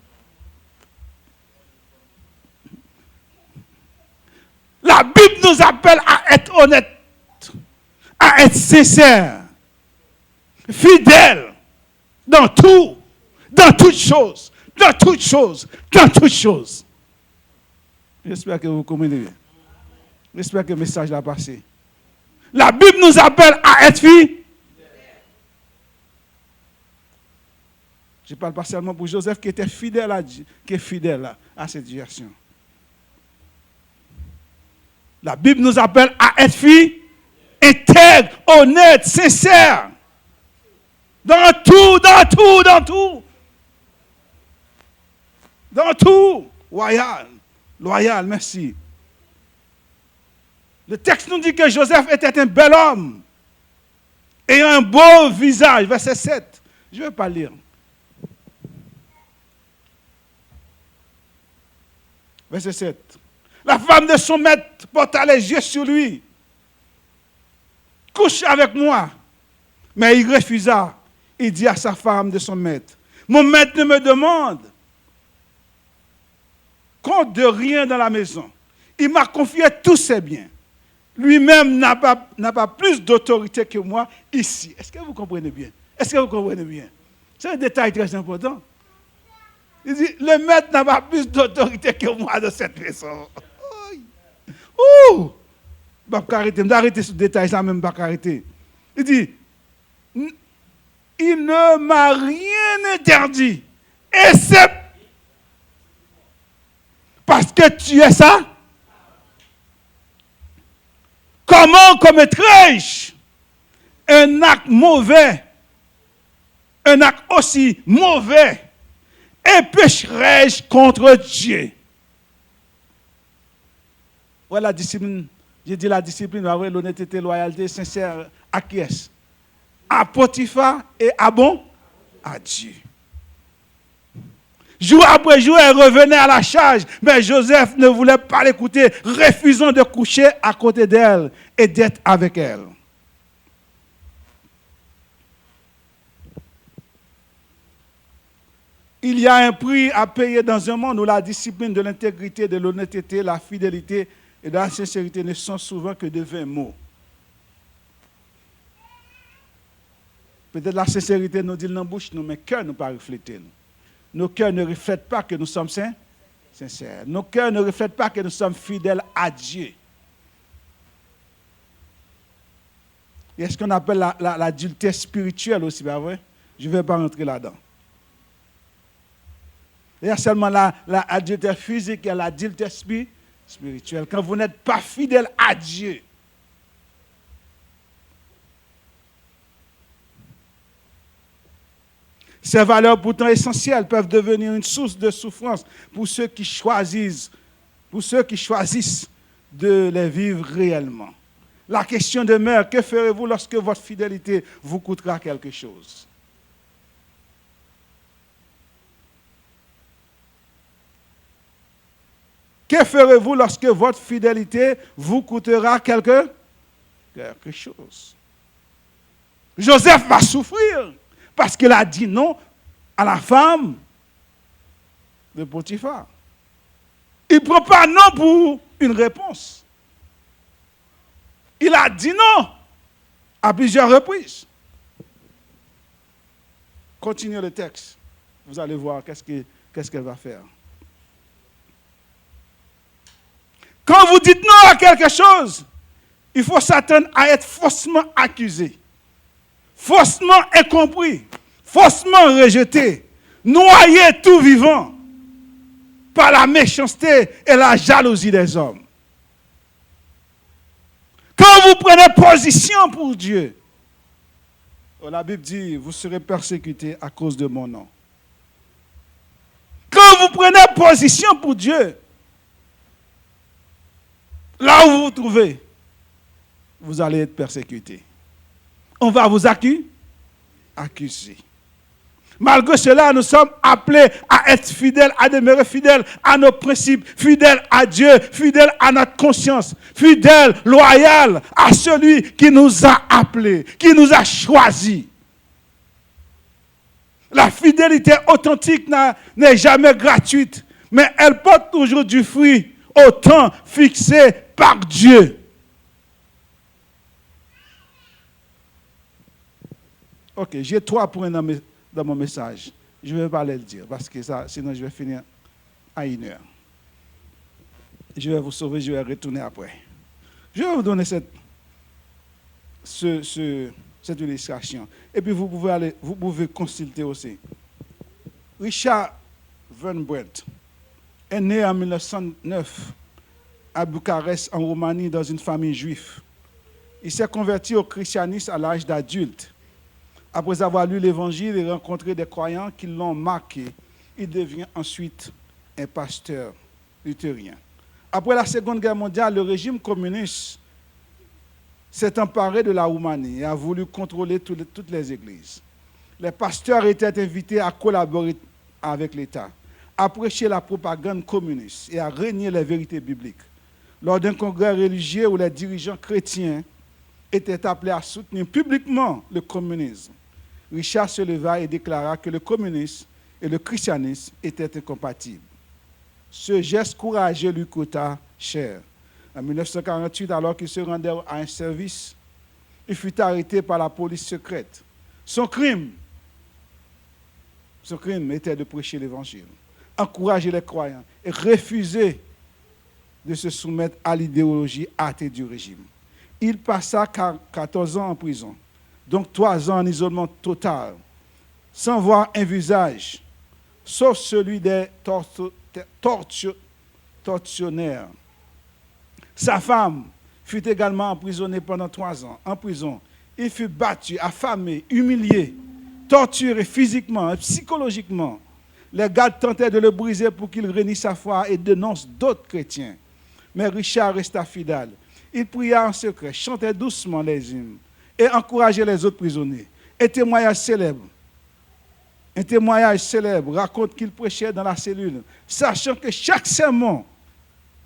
Speaker 4: La Bible nous appelle à être honnête, à être sincère, fidèle dans tout, dans toutes choses, dans toutes choses, dans toutes choses. J'espère que vous comprenez bien. J'espère que le message a passé. La Bible nous appelle à être fidèles. Je ne parle pas seulement pour Joseph qui était fidèle à Dieu, qui est fidèle à cette direction. La Bible nous appelle à être fidèles, intègre, honnête, sincère. Dans tout, dans tout, dans tout. Dans tout. Loyal, merci. Le texte nous dit que Joseph était un bel homme, ayant un beau visage. Verset 7. Je ne vais pas lire. Verset 7. La femme de son maître porta les yeux sur lui. Couche avec moi. Mais il refusa. Il dit à sa femme de son maître, mon maître ne me demande compte de rien dans la maison. Il m'a confié tous ses biens. Lui-même n'a pas plus d'autorité que moi ici. Est-ce que vous comprenez bien? Est-ce que vous comprenez bien? C'est un détail très important. Il dit, le maître n'a pas plus d'autorité que moi dans cette maison. Ouh! Je vais arrêter ce détail, ça même pas arrêter. Il dit, il ne m'a rien interdit, except parce que tu es ça. Comment commettrais-je un acte mauvais, un acte aussi mauvais, et pécherais-je contre Dieu? Ouais, la discipline, j'ai dit la discipline, l'honnêteté, loyauté, sincère, à qui est-ce? À Potiphar et à Dieu. Jour après jour, elle revenait à la charge, mais Joseph ne voulait pas l'écouter, refusant de coucher à côté d'elle et d'être avec elle. Il y a un prix à payer dans un monde où la discipline de l'intégrité, de l'honnêteté, la fidélité et de la sincérité ne sont souvent que de vains mots. Peut-être la sincérité nous dit dans la bouche, mais nos cœurs ne pas refléter. Nos cœurs ne reflètent pas que nous sommes sincères. Nos cœurs ne reflètent pas que nous sommes fidèles à Dieu. Il y a ce qu'on appelle l'adultère spirituel aussi, ben ouais? Je ne vais pas rentrer là-dedans. Il y a seulement l'adultère physique et l'adultère spirituel. Quand vous n'êtes pas fidèle à Dieu, Ces valeurs pourtant essentielles peuvent devenir une source de souffrance pour ceux qui choisissent de les vivre réellement. La question demeure, que ferez-vous lorsque votre fidélité vous coûtera quelque chose? Que ferez-vous lorsque votre fidélité vous coûtera quelque chose? Joseph va souffrir parce qu'il a dit non à la femme de Potiphar. Il ne prend pas non pour une réponse. Il a dit non à plusieurs reprises. Continuez le texte. Vous allez voir qu'est-ce qu'elle va faire. Quand vous dites non à quelque chose, il faut s'attendre à être faussement accusé, faussement incompris, faussement rejeté, noyé tout vivant par la méchanceté et la jalousie des hommes. Quand vous prenez position pour Dieu, la Bible dit, vous serez persécutés à cause de mon nom. Quand vous prenez position pour Dieu, là où vous vous trouvez, vous allez être persécutés. On va vous accuser. Malgré cela, nous sommes appelés à être fidèles, à demeurer fidèles à nos principes, fidèles à Dieu, fidèles à notre conscience, fidèles, loyaux à celui qui nous a appelés, qui nous a choisis. La fidélité authentique n'est jamais gratuite, mais elle porte toujours du fruit au temps fixé par Dieu. Ok, j'ai 3 points dans mon message. Je ne vais pas les dire parce que sinon je vais finir à 1 heure. Je vais vous sauver, je vais retourner après. Je vais vous donner cette illustration. Et puis vous pouvez consulter aussi. Richard Van Brent est né en 1909 à Bucarest, en Roumanie, dans une famille juive. Il s'est converti au christianisme à l'âge d'adulte. Après avoir lu l'Évangile et rencontré des croyants qui l'ont marqué, il devient ensuite un pasteur luthérien. Après la Seconde Guerre mondiale, le régime communiste s'est emparé de la Roumanie et a voulu contrôler toutes les églises. Les pasteurs étaient invités à collaborer avec l'État, à prêcher la propagande communiste et à régner les vérités bibliques. Lors d'un congrès religieux où les dirigeants chrétiens étaient appelés à soutenir publiquement le communisme, Richard se leva et déclara que le communisme et le christianisme étaient incompatibles. Ce geste courageux lui coûta cher. En 1948, alors qu'il se rendait à un service, il fut arrêté par la police secrète. Son crime était de prêcher l'Évangile, encourager les croyants et refuser de se soumettre à l'idéologie athée du régime. Il passa 14 ans en prison, donc 3 ans en isolement total, sans voir un visage, sauf celui des tortionnaires. Sa femme fut également emprisonnée pendant 3 ans. En prison, il fut battu, affamé, humilié, torturé physiquement et psychologiquement. Les gardes tentaient de le briser pour qu'il renie sa foi et dénonce d'autres chrétiens. Mais Richard resta fidèle. Il pria en secret, chantait doucement les hymnes et encourageait les autres prisonniers. Un témoignage célèbre raconte qu'il prêchait dans la cellule, sachant que chaque sermon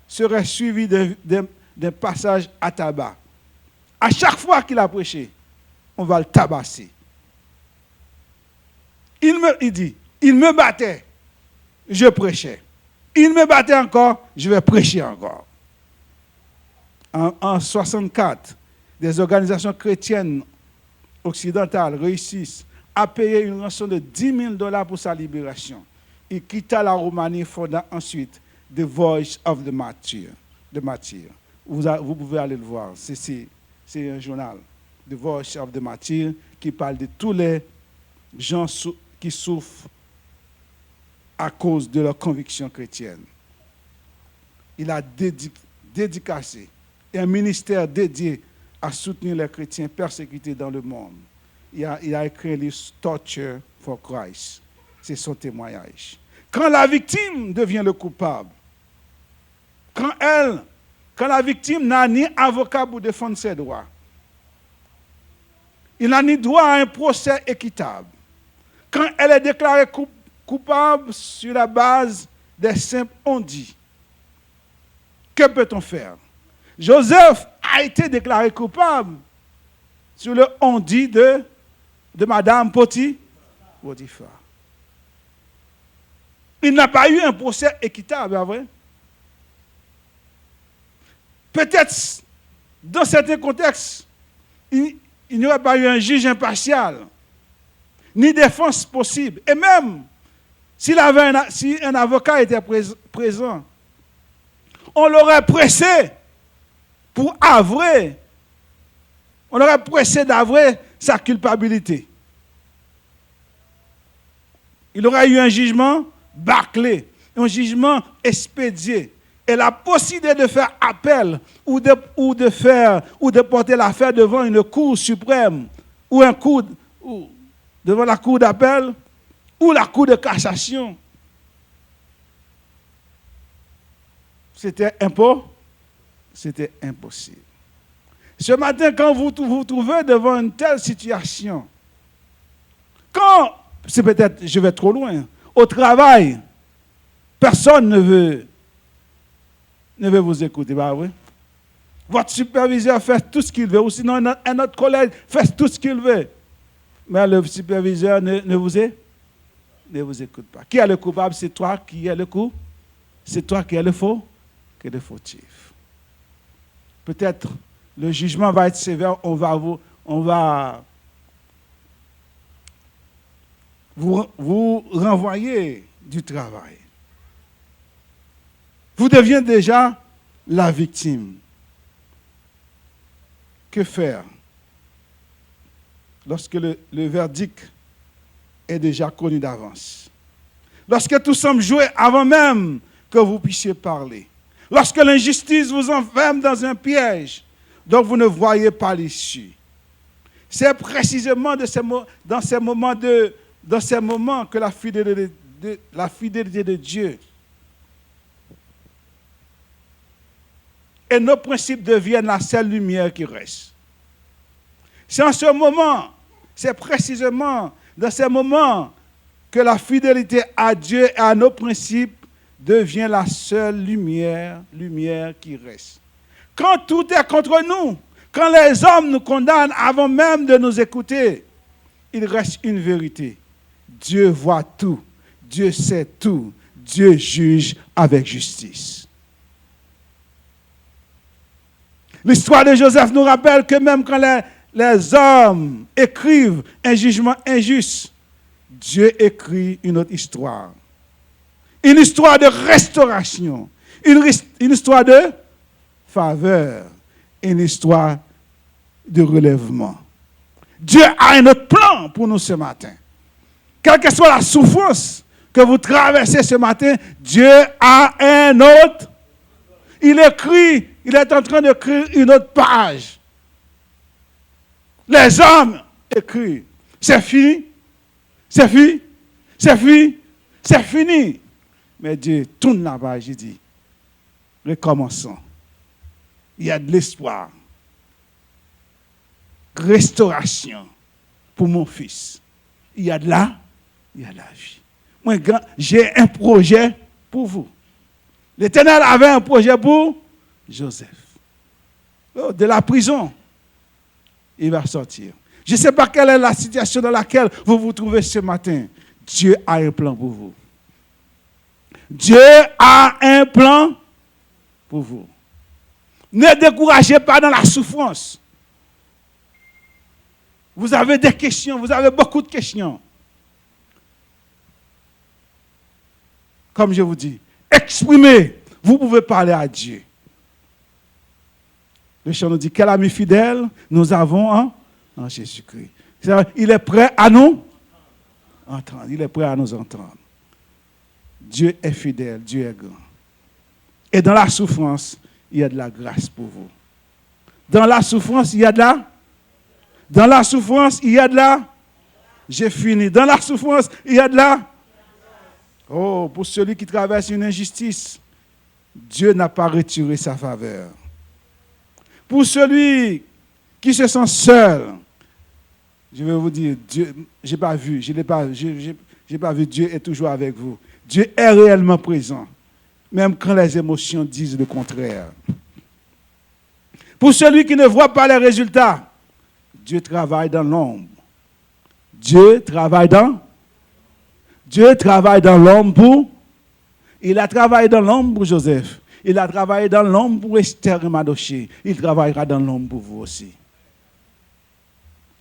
Speaker 4: serait suivi d'un passage à tabac. À chaque fois qu'il a prêché, on va le tabasser. Il dit, il me battait, je prêchais. Il me battait encore, je vais prêcher encore. En 1964, des organisations chrétiennes occidentales réussissent à payer une rançon de $10,000 pour sa libération. Il quitta la Roumanie et fonda ensuite The Voice of the Martyr. Vous pouvez aller le voir, c'est un journal, The Voice of the Martyr, qui parle de tous les gens qui souffrent à cause de leur conviction chrétienne. Il a dédicacé un ministère dédié à soutenir les chrétiens persécutés dans le monde. Il a écrit un livre, Torture for Christ. C'est son témoignage. Quand la victime devient le coupable, quand la victime n'a ni avocat pour défendre ses droits, il n'a ni droit à un procès équitable. Quand elle est déclarée coupable sur la base des simples on-dit, que peut-on faire? Joseph a été déclaré coupable sur le on-dit de Madame Potiphar. Il n'a pas eu un procès équitable, c'est vrai? Peut-être, dans certains contextes, il n'y aurait pas eu un juge impartial, ni défense possible. Et même, si un avocat était présent, on l'aurait pressé pour avouer, on l'aurait pressé d'avouer sa culpabilité. Il aurait eu un jugement bâclé, un jugement expédié. Et la possibilité de faire appel ou de porter l'affaire devant une cour suprême ou devant la cour d'appel ou la cour de cassation, c'était impossible. Ce matin, quand vous vous trouvez devant une telle situation, c'est peut-être, je vais trop loin, au travail, personne ne veut vous écouter, bah oui. Votre superviseur fait tout ce qu'il veut, ou sinon un autre collègue fait tout ce qu'il veut. Mais le superviseur ne vous écoute pas. Qui est le coupable? C'est toi qui es le coup. C'est toi qui es le fautif. Peut-être le jugement va être sévère, on va vous renvoyer du travail. Vous devenez déjà la victime. Que faire lorsque le verdict est déjà connu d'avance? Lorsque tout semble jouer avant même que vous puissiez parler? Lorsque l'injustice vous enferme dans un piège dont vous ne voyez pas l'issue? C'est précisément dans ces moments que la fidélité de Dieu et nos principes deviennent la seule lumière qui reste. C'est en ce moment, c'est précisément dans ces moments que la fidélité à Dieu et à nos principes devient la seule lumière qui reste. Quand tout est contre nous, quand les hommes nous condamnent avant même de nous écouter, il reste une vérité. Dieu voit tout, Dieu sait tout, Dieu juge avec justice. L'histoire de Joseph nous rappelle que même quand les hommes écrivent un jugement injuste, Dieu écrit une autre histoire. Une histoire de restauration, une histoire de faveur, une histoire de relèvement. Dieu a un autre plan pour nous ce matin. Quelle que soit la souffrance que vous traversez ce matin, Dieu a un autre. Il est en train d'écrire une autre page. Les hommes écrivent. C'est fini. C'est fini. C'est fini. C'est fini. Mais Dieu tourne la page et dit, recommençons. Il y a de l'espoir. Restauration pour mon fils. Il y a de la vie. Moi, j'ai un projet pour vous. L'Éternel avait un projet pour Joseph. De la prison, il va sortir. Je ne sais pas quelle est la situation dans laquelle vous vous trouvez ce matin. Dieu a un plan pour vous. Dieu a un plan pour vous. Ne découragez pas dans la souffrance. Vous avez des questions, vous avez beaucoup de questions. Comme je vous dis, exprimez, vous pouvez parler à Dieu. Le chant nous dit, quel ami fidèle nous avons en Jésus-Christ. Il est prêt à nous entendre. Il est prêt à nous entendre. Dieu est fidèle, Dieu est grand. Et dans la souffrance, il y a de la grâce pour vous. Dans la souffrance, il y a de la... Dans la souffrance, il y a de la... j'ai fini. Dans la souffrance, il y a de la... Oh, pour celui qui traverse une injustice, Dieu n'a pas retiré sa faveur. Pour celui qui se sent seul, je vais vous dire, Dieu, j'ai pas vu Dieu est toujours avec vous. Dieu est réellement présent, même quand les émotions disent le contraire. Pour celui qui ne voit pas les résultats, Dieu travaille dans l'ombre. Dieu travaille dans l'ombre pour... Il a travaillé dans l'ombre pour Joseph. Il a travaillé dans l'ombre pour Esther et Mardochée. Il travaillera dans l'ombre pour vous aussi.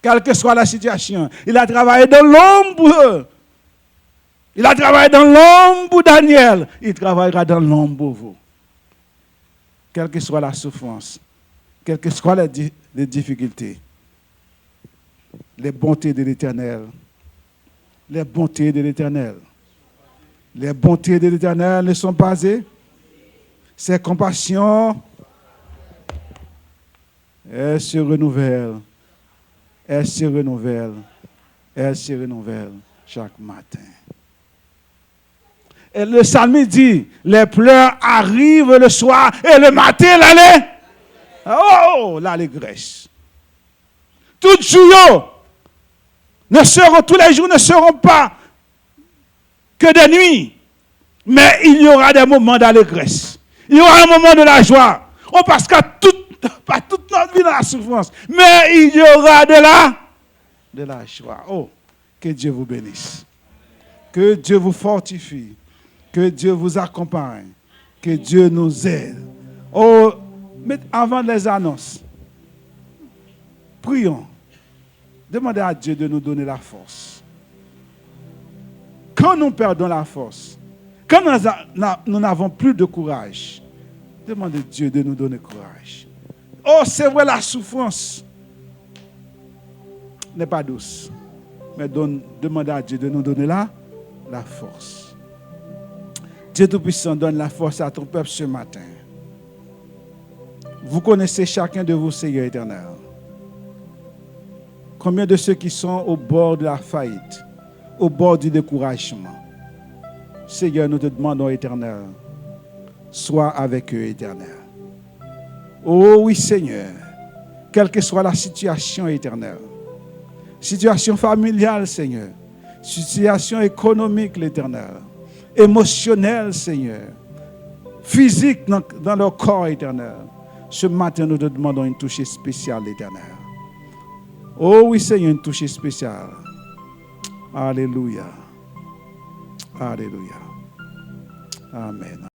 Speaker 4: Quelle que soit la situation, il a travaillé dans l'ombre pour eux. Il a travaillé dans l'ombre pour Daniel. Il travaillera dans l'ombre pour vous. Quelle que soit la souffrance, quelles que soient les difficultés, les bontés de l'Éternel, les bontés de l'Éternel, les bontés de l'Éternel ne sont pas ses compassions, elles se renouvellent, elles se renouvellent, elles se renouvellent chaque matin. Et le psalmiste dit, les pleurs arrivent le soir et le matin, l'allégresse. Tous les jours ne seront pas que des nuits, mais il y aura des moments d'allégresse. Il y aura un moment de la joie. On passera pas toute notre vie dans la souffrance, mais il y aura de la joie. Oh, que Dieu vous bénisse. Que Dieu vous fortifie. Que Dieu vous accompagne. Que Dieu nous aide. Oh, mais avant les annonces, prions. Demandez à Dieu de nous donner la force. Quand nous perdons la force, quand nous n'avons plus de courage, demandez à Dieu de nous donner courage. Oh, c'est vrai, la souffrance n'est pas douce. Mais demandez à Dieu de nous donner la force. Dieu Tout-Puissant, donne la force à ton peuple ce matin. Vous connaissez chacun de vous, Seigneur éternel. Combien de ceux qui sont au bord de la faillite, au bord du découragement. Seigneur, nous te demandons, éternel, sois avec eux, éternel. Oh oui, Seigneur, quelle que soit la situation éternelle, situation familiale, Seigneur, situation économique, l'éternel, émotionnelle, Seigneur, physique dans leur corps, éternel. Ce matin, nous te demandons une touche spéciale, éternel. Oh oui, Seigneur, une touche spéciale. Alléluia. Alléluia. Amen.